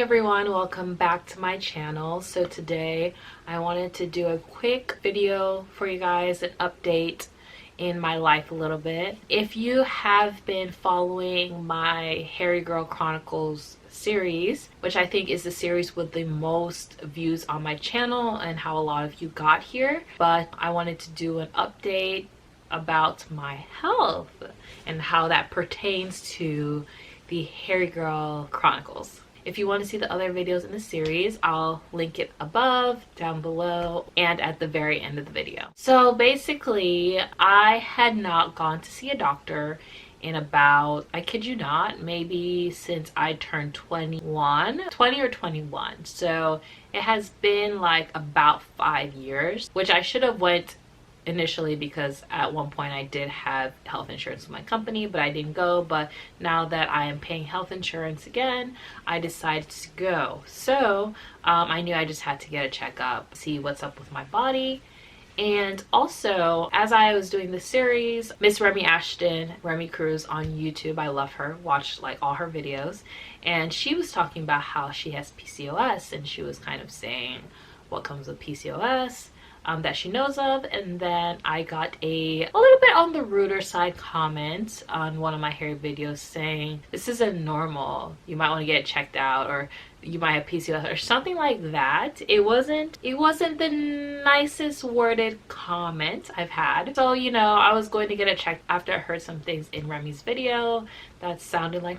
everyone, welcome back to my channel. So today I wanted to do a quick video for you guys, an update in my life a little bit. If you have been following my Hairy Girl Chronicles series, which I think is the series with the most views on my channel and how a lot of you got here, but I wanted to do an update about my health and how that pertains to the Hairy Girl Chronicles. If you want to see the other videos in the series, I'll link it above, down below, and at the very end of the video. So basically, I had not gone to see a doctor in about, I kid you not, maybe since I turned 20 or 21. So it has been like about 5 years, which I should have went initially because at one point I did have health insurance with my company, but I didn't go. But now that I am paying health insurance again, I decided to go. So I knew I just had to get a checkup, see what's up with my body. And also, as I was doing the series, Miss Remy Ashton, Remy Cruz on YouTube, I love her, watched like all her videos, and she was talking about how she has PCOS, and she was kind of saying what comes with PCOS that she knows of. And then I got a little bit on the ruder side comment on one of my hair videos saying this isn't normal, you might want to get it checked out, or you might have PCOS or something like that. It wasn't the nicest worded comment I've had. So, you know, I was going to get it checked after I heard some things in Remy's video that sounded like,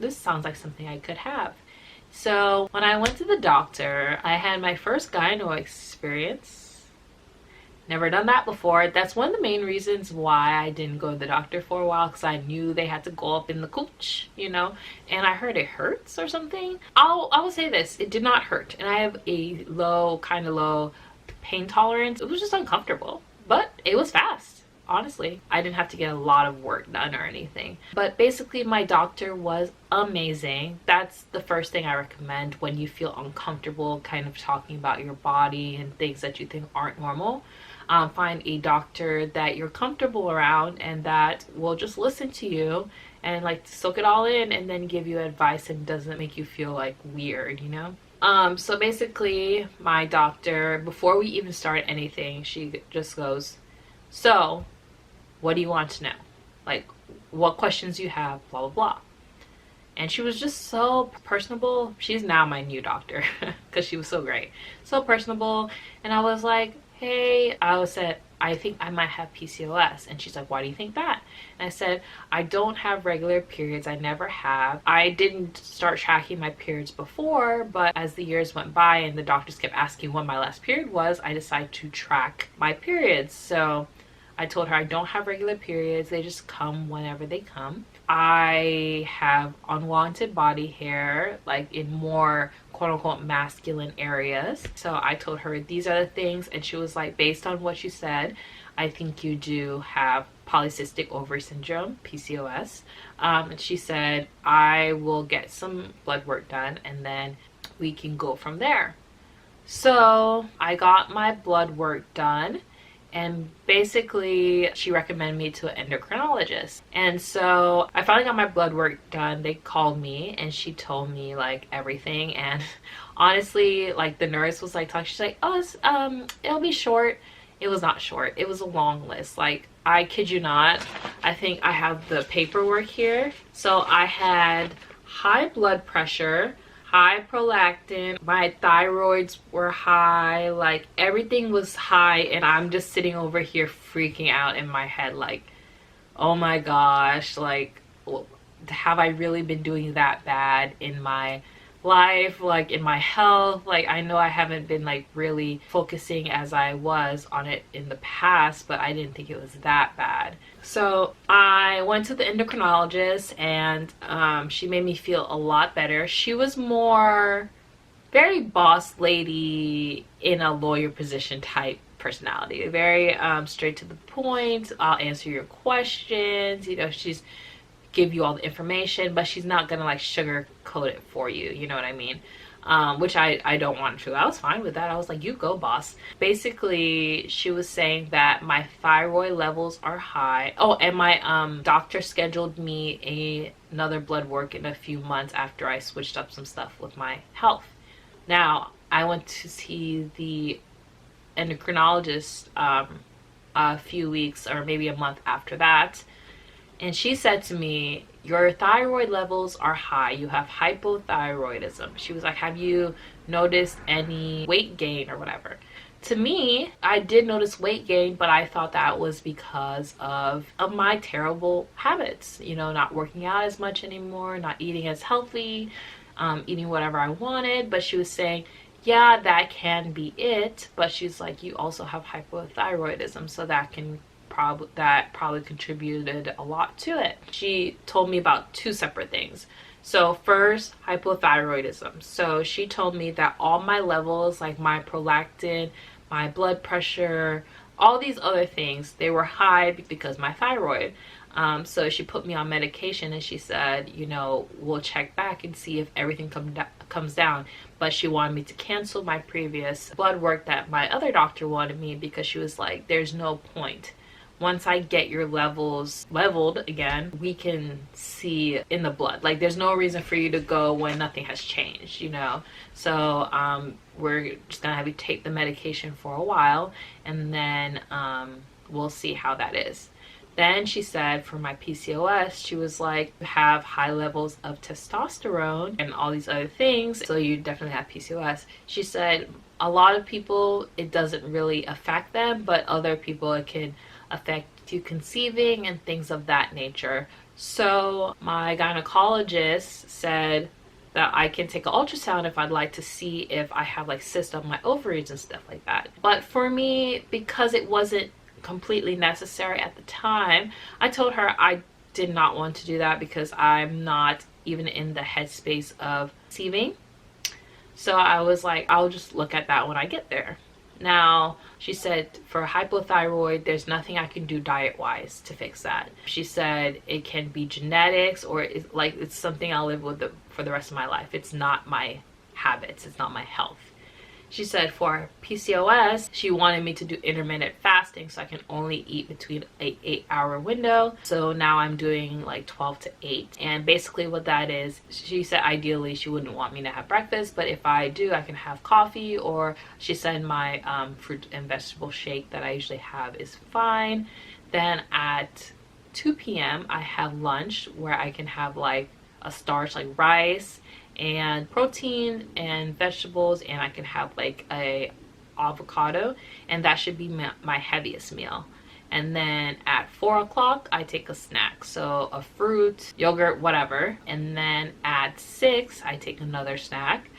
this sounds like something I could have. So when I went to the doctor, I had my first gyno experience. Never done that before. That's one of the main reasons why I didn't go to the doctor for a while, because I knew they had to go up in the cooch, you know, and I heard it hurts or something. I will say this, it did not hurt, and I have a kind of low pain tolerance. It was just uncomfortable, but it was fast. Honestly, I didn't have to get a lot of work done or anything. But basically, my doctor was amazing. That's the first thing I recommend when you feel uncomfortable kind of talking about your body and things that you think aren't normal. Find a doctor that you're comfortable around and that will just listen to you and like soak it all in and then give you advice and doesn't make you feel like weird, you know? So basically, my doctor, before we even start anything, she just goes, so what do you want to know? Like, what questions you have, blah, blah, blah. And she was just so personable. She's now my new doctor because she was so great. So personable. And I was like, hey, I said, I think I might have PCOS. And she's like, why do you think that? And I said, I don't have regular periods. I never have. I didn't start tracking my periods before, but as the years went by and the doctors kept asking when my last period was, I decided to track my periods. So I told her I don't have regular periods. They just come whenever they come. I have unwanted body hair, like in more quote-unquote masculine areas. So I told her these are the things, and she was like, based on what you said, I think you do have polycystic ovary syndrome, PCOS. And she said, I will get some blood work done and then we can go from there. So I got my blood work done. And basically, she recommended me to an endocrinologist. And so I finally got my blood work done. They called me and she told me like everything. And honestly, like the nurse was like talking, she's like, oh, it'll be short. It was not short. It was a long list. Like, I kid you not. I think I have the paperwork here. So I had high blood pressure, high prolactin, my thyroids were high, like everything was high, and I'm just sitting over here freaking out in my head like, oh my gosh, like have I really been doing that bad in my life, like in my health? Like, I know I haven't been like really focusing as I was on it in the past, but I didn't think it was that bad. So I went to the endocrinologist and she made me feel a lot better. She was more very boss lady in a lawyer position type personality, very straight to the point. I'll answer your questions, you know, she's give you all the information, but she's not gonna like sugarcoat it for you, you know what I mean? which I don't want to. I was fine with that. I was like, you go, boss. Basically, she was saying that my thyroid levels are high. Oh, and my doctor scheduled me another blood work in a few months after I switched up some stuff with my health. Now, I went to see the endocrinologist a few weeks or maybe a month after that, and she said to me, your thyroid levels are high. You have hypothyroidism. She was like, have you noticed any weight gain or whatever? To me, I did notice weight gain, but I thought that was because of my terrible habits. You know, not working out as much anymore, not eating as healthy, eating whatever I wanted. But she was saying, yeah, that can be it. But she's like, you also have hypothyroidism, so that probably contributed a lot to it. She told me about two separate things. So first, hypothyroidism. So she told me that all my levels, like my prolactin, my blood pressure, all these other things, they were high because my thyroid. So she put me on medication, and she said, you know, we'll check back and see if everything comes down. But she wanted me to cancel my previous blood work that my other doctor wanted me, because she was like, there's no point. Once I get your levels leveled again, we can see in the blood. Like, there's no reason for you to go when nothing has changed, you know? So we're just gonna have you take the medication for a while, and then we'll see how that is. Then she said for my PCOS, she was like, you have high levels of testosterone and all these other things, so you definitely have PCOS. She said a lot of people, it doesn't really affect them, but other people it can affect you conceiving and things of that nature. So my gynecologist said that I can take an ultrasound if I'd like to see if I have like cysts on my ovaries and stuff like that. But for me, because it wasn't completely necessary at the time, I told her I did not want to do that because I'm not even in the headspace of conceiving. So I was like, I'll just look at that when I get there. Now, she said for hypothyroid, there's nothing I can do diet-wise to fix that. She said it can be genetics, or it's something I'll live with for the rest of my life. It's not my habits. It's not my health. She said for PCOS, she wanted me to do intermittent fasting, so I can only eat between an 8-hour window. So now I'm doing like 12 to 8. And basically what that is, she said ideally she wouldn't want me to have breakfast, but if I do, I can have coffee, or she said my fruit and vegetable shake that I usually have is fine. Then at 2 p.m. I have lunch where I can have like a starch like rice and protein and vegetables, and I can have like a avocado, and that should be my heaviest meal. And then at 4 o'clock I take a snack, so a fruit, yogurt, whatever. And then at 6 I take another snack,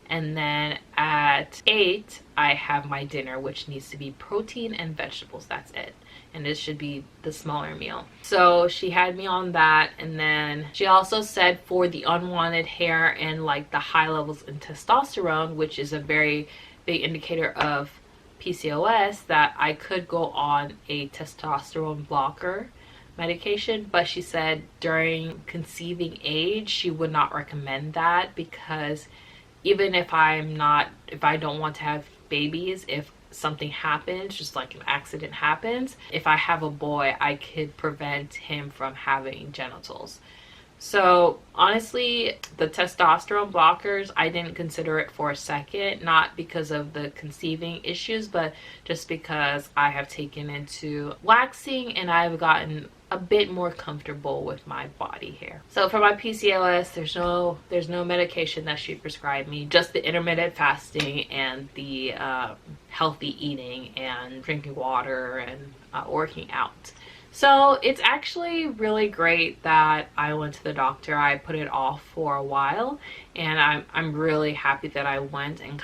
and then at 8 I have my dinner, which needs to be protein and vegetables. That's it. And this should be the smaller meal. So she had me on that. And then she also said for the unwanted hair and like the high levels in testosterone, which is a very big indicator of PCOS, that I could go on a testosterone blocker medication. But she said during conceiving age, she would not recommend that, because even if I don't want to have babies, if something happens, just like an accident happens, if I have a boy, I could prevent him from having genitals. So honestly, the testosterone blockers, I didn't consider it for a second, not because of the conceiving issues, but just because I have taken into waxing and I've gotten a bit more comfortable with my body hair. So for my PCOS, there's no medication that she prescribed me, just the intermittent fasting and the healthy eating and drinking water and working out. So it's actually really great that I went to the doctor. I put it off for a while, and I'm really happy that I went, and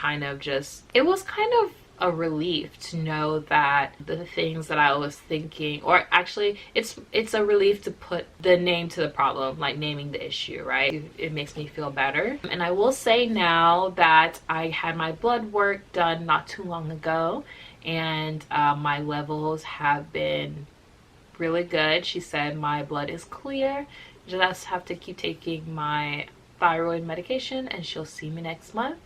it was kind of a relief to know that the things that I was thinking, or actually it's a relief to put the name to the problem, like naming the issue, right? It makes me feel better. And I will say now that I had my blood work done not too long ago, and my levels have been really good. She said my blood is clear, just have to keep taking my thyroid medication, and she'll see me next month.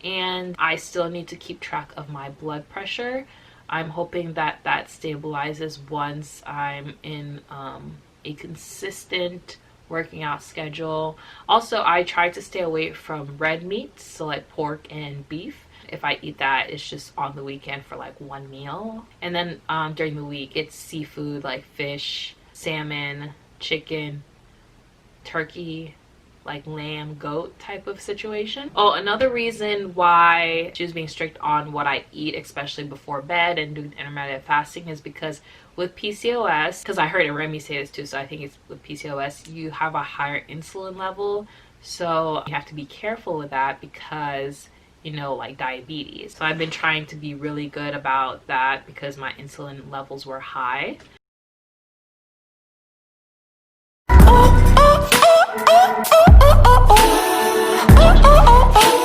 and I still need to keep track of my blood pressure. I'm hoping that that stabilizes once I'm in a consistent working out schedule. Also, I try to stay away from red meats, so like pork and beef. If I eat that, it's just on the weekend for like one meal. And then during the week, it's seafood like fish, salmon, chicken, turkey, like lamb, goat type of situation. Oh, another reason why she was being strict on what I eat, especially before bed and doing intermittent fasting, is because with PCOS, because I heard Remy say this too, so I think it's with PCOS, you have a higher insulin level. So you have to be careful with that because, you know, like diabetes. So I've been trying to be really good about that because my insulin levels were high.